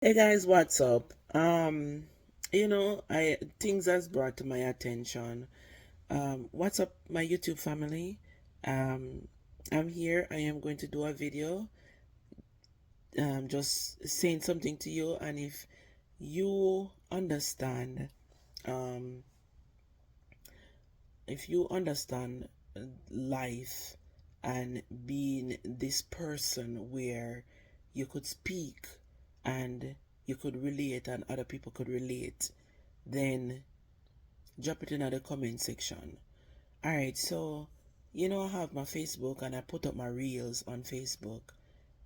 Hey guys, what's up? I things has brought to my attention. What's up, my YouTube family? Um, I'm here. I am going to do a video. Just saying something to you, and if you understand, um, if you understand life and being this person where you could speak and you could relate and other people could relate, then drop it in the comment section. Alright, so I have my Facebook and I put up my reels on Facebook,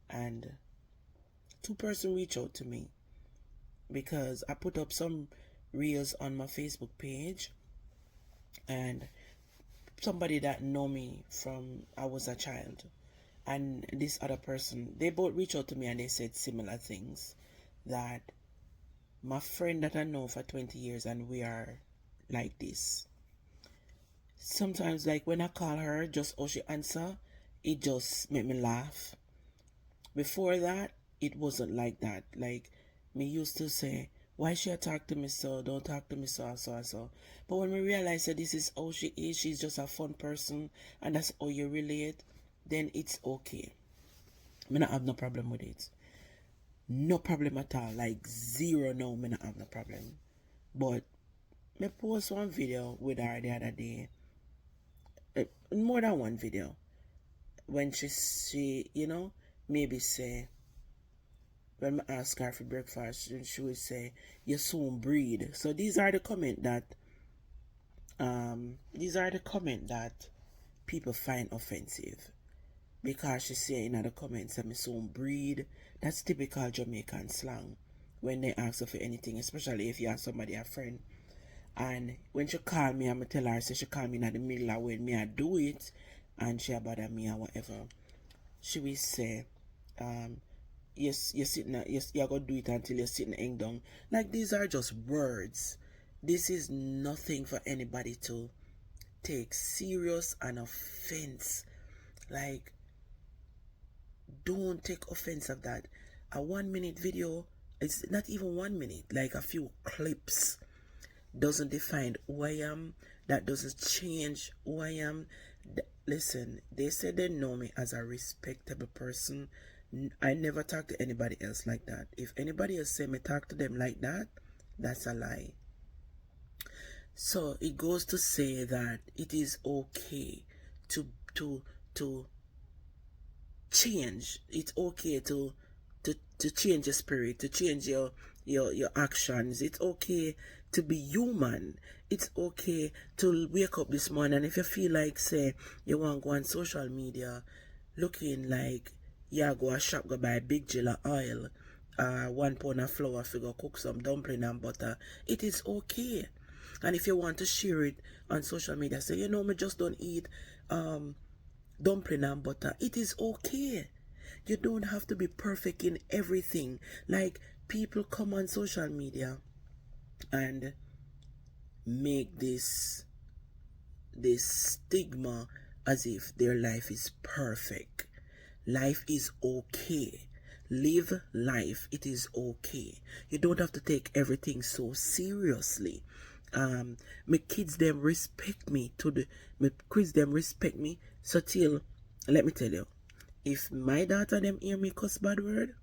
and two-person reach out to me because I put up some reels on my Facebook page, and somebody that know me from I was a child and this other person, they both reached out to me and they said similar things, that my friend that I know for 20 years and we are like this. Sometimes like when I call her, just how she answer, it just make me laugh. Before that, it wasn't like that. Like me used to say, why she talk to me so? Don't talk to me so. But when we realize that this is how she is, she's just a fun person and that's how you relate, then it's okay. Me not have no problem with it. No problem at all. Like zero, no, me not have no problem. But me post one video with her the other day. More than one video. When she maybe say, when I ask her for breakfast, she would say, "You soon breed." So these are the comment that people find offensive, because she say in the comments that me soon breed. That's typical Jamaican slang when they ask her for anything, especially if you ask somebody, a friend. And when she call me, I'ma tell her, say she call me in the middle of when me I do it and she bother me or whatever. She will say, yes, you're sitting, yes, you're gonna do it until you're sitting hang down. Like, these are just words. This is nothing for anybody to take serious and offense. Like, don't take offense of that. A 1 minute video, it's not even 1 minute, like a few clips, doesn't define who I am. That doesn't change who I am. Listen, they said they know me as a respectable person. I never talk to anybody else like that. If anybody else say me talk to them like that, that's a lie. So it goes to say that it is okay to to to change. It's okay to change your spirit, to change your actions. It's okay to be human. It's okay to wake up this morning and if you feel like, say, you want to go on social media looking like you go a shop, go buy a big jar of oil, 1 pound of flour, figure cook some dumpling and butter, it is okay. And if you want to share it on social media, say, me just don't eat dumpling and butter, it is okay. You don't have to be perfect in everything. Like, people come on social media and make this stigma as if their life is perfect. Life is okay. Live life. It is okay. You don't have to take everything so seriously. My kids them respect me my kids them respect me. So till, let me tell you, if my daughter them hear me cuss bad word,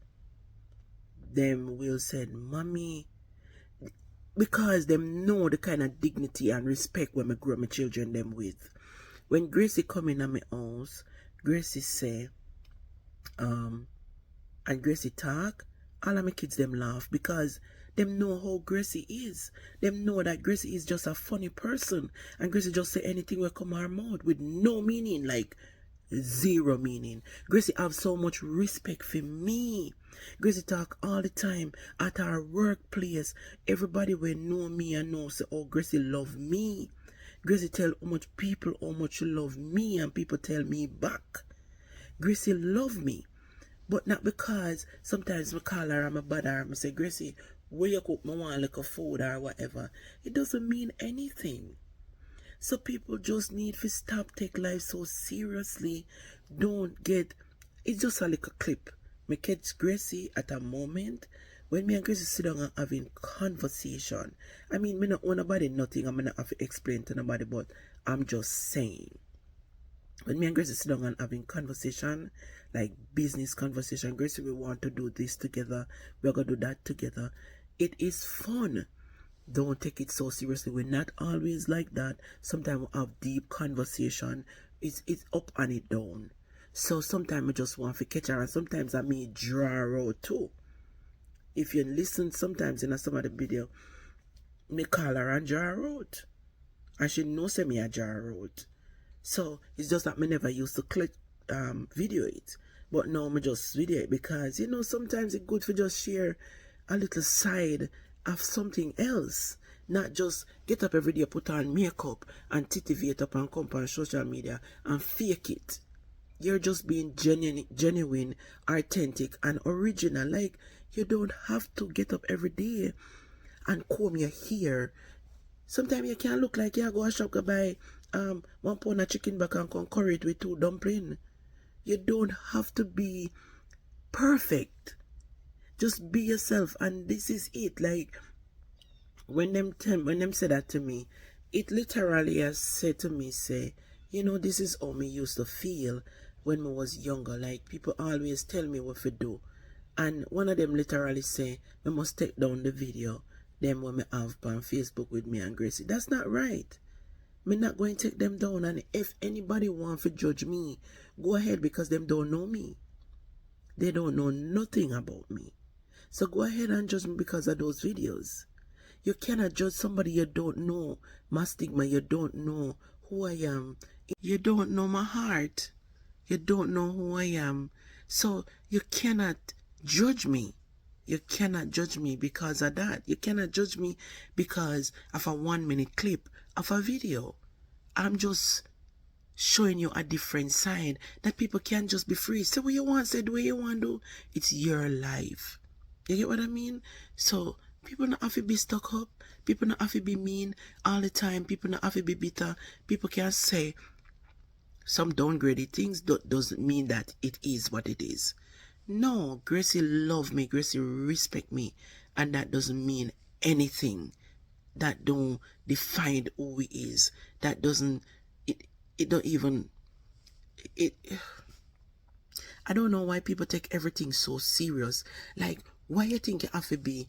them will say, "Mommy," because them know the kind of dignity and respect when I grow my children them with. When Gracie come in at my house, Gracie say, and Gracie talk, all of my kids them laugh because them know how Gracie is. Them know that Gracie is just a funny person, and Gracie just say anything will come her mouth with no meaning, like zero meaning. Gracie have so much respect for me. Gracie talk all the time at our workplace. Everybody will know me and know, say, oh, Gracie love me. Gracie tell how much people how much she love me, and people tell me back. Gracie love me. But not because sometimes I call her and I bother her and I say, Gracie, will you cook me want like a food or whatever? It doesn't mean anything. So people just need to stop take life so seriously. Don't get, it's just a little clip. Me catch Gracie at a moment when me and Gracie sit down and having conversation, I mean, me not owe nobody nothing, I'm not have to explain to nobody, but I'm just saying. When me and Gracie sit down and having conversation, like business conversation, Gracie, we want to do this together, we're going to do that together. It is fun. Don't take it so seriously. We're not always like that. Sometimes we have deep conversation. It's up and it down. So sometimes I just want to catch her, and sometimes I may draw her out too. If you listen sometimes in some of the video, me call her and draw her out. And she knows me a draw her out. So it's just that me never used to click video it. But now me just video it because, you know, sometimes it's good to just share a little side of something else. Not just get up every day, put on makeup and titivate up and come on social media and fake it. You're just being genuine, authentic and original. Like, you don't have to get up every day and comb your hair. Sometimes you can't look like you go a shop, go buy 1 pound of chicken back and come curry it with 2 dumplings. You don't have to be perfect. Just be yourself, and this is it. Like, when them say that to me, it literally has said to me, say, you know, this is how me used to feel when I was younger. Like, people always tell me what to do. And one of them literally say, I must take down the video them when I have on Facebook with me and Gracie. That's not right. Me not going to take them down, and if anybody want to judge me, go ahead, because them don't know me. They don't know nothing about me. So go ahead and judge me because of those videos. You cannot judge somebody you don't know. My stigma, you don't know who I am. You don't know my heart. You don't know who I am. So you cannot judge me. You cannot judge me because of that. You cannot judge me because of a 1-minute clip of a video. I'm just showing you a different side that people can't just be free. Say what you want, say do what you want to do. It's your life. You get what I mean? So people not have to be stuck up. People not have to be mean all the time. People not have to be bitter. People can say some downgraded things. Doesn't mean that it is what it is. No, Gracie love me, Gracie respect me, and that doesn't mean anything. That don't define who he is. That doesn't, it don't even, I don't know why people take everything so serious. Like, why you think you have to be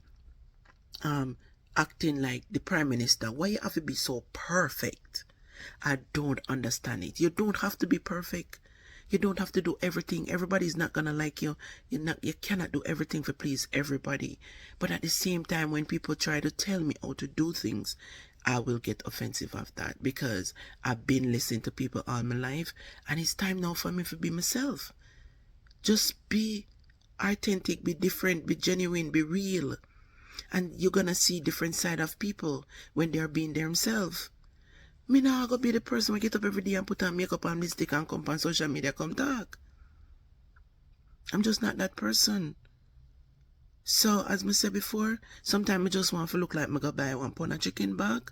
acting like the Prime Minister? Why you have to be so perfect? I don't understand it. You don't have to be perfect. You don't have to do everything. Everybody's not gonna like you. You cannot do everything to please everybody. But at the same time, when people try to tell me how to do things, I will get offensive of that, because I've been listening to people all my life, and it's time now for me to be myself. Just be authentic, be different, be genuine, be real. And you're gonna see different side of people when they're being themselves. Me now go be the person who get up every day and put on makeup and lipstick and come on social media come talk. I'm just not that person. So as I said before, sometimes I just want to look like I go buy 1 pound of chicken back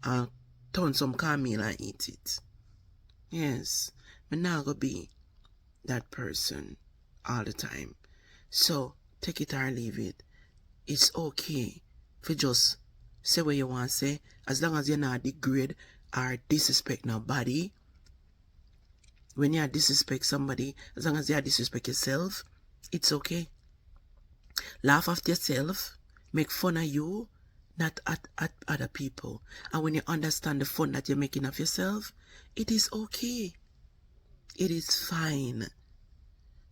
and turn some cornmeal and eat it. Yes, me now go be that person all the time. So take it or leave it. It's okay for just say what you want to say, as long as you're not degrade or disrespect nobody. When you disrespect somebody, as long as you disrespect yourself, it's okay. Laugh at yourself, make fun of you, not at other people. And when you understand the fun that you're making of yourself, it is okay. It is fine.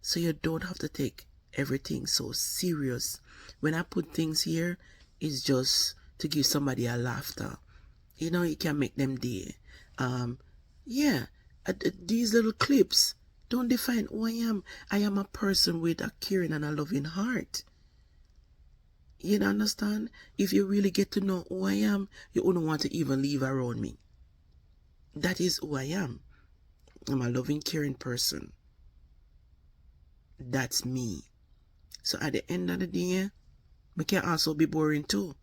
So you don't have to take everything so serious. When I put things here, it's just to give somebody a laughter. You know, you can make them day. These little clips don't define who I am. I am a person with a caring and a loving heart. You understand? If you really get to know who I am, you wouldn't want to even leave around me. That is who I am. I'm a loving, caring person. That's me. So at the end of the day, I can also be boring too.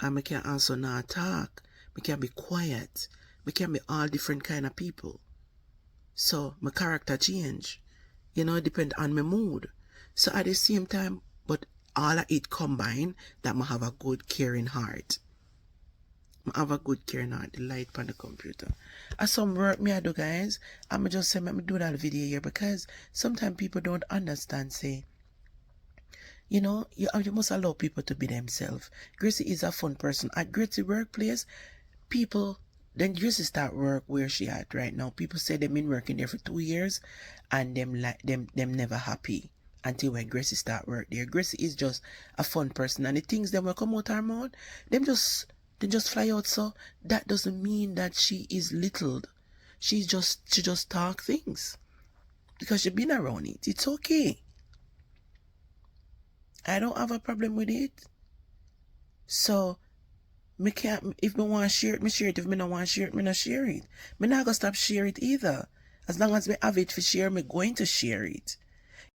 And I can also not talk. I can be quiet. I can be all different kind of people. So my character change. You know, it depends on my mood. So at the same time, but all of it combined that I have a good caring heart. I have a good caring heart. The light on the computer. As some work me I do, guys, I'ma just say let me do that video here because sometimes people don't understand, say, you know, you must allow people to be themselves. Gracie is a fun person. At Gracie workplace, people, then Gracie start work where she at right now. People say they've been working there for 2 years and them never happy until when Gracie start work there. Gracie is just a fun person, and the things that will come out her mouth, they just fly out. So that doesn't mean that she is littled. She just talk things because she's been around it. It's okay. I don't have a problem with it. So me can't, if me want to share it, me share it. If me not want to share it, me not share it. Me not gonna stop share it either. As long as me have it for share, me going to share it.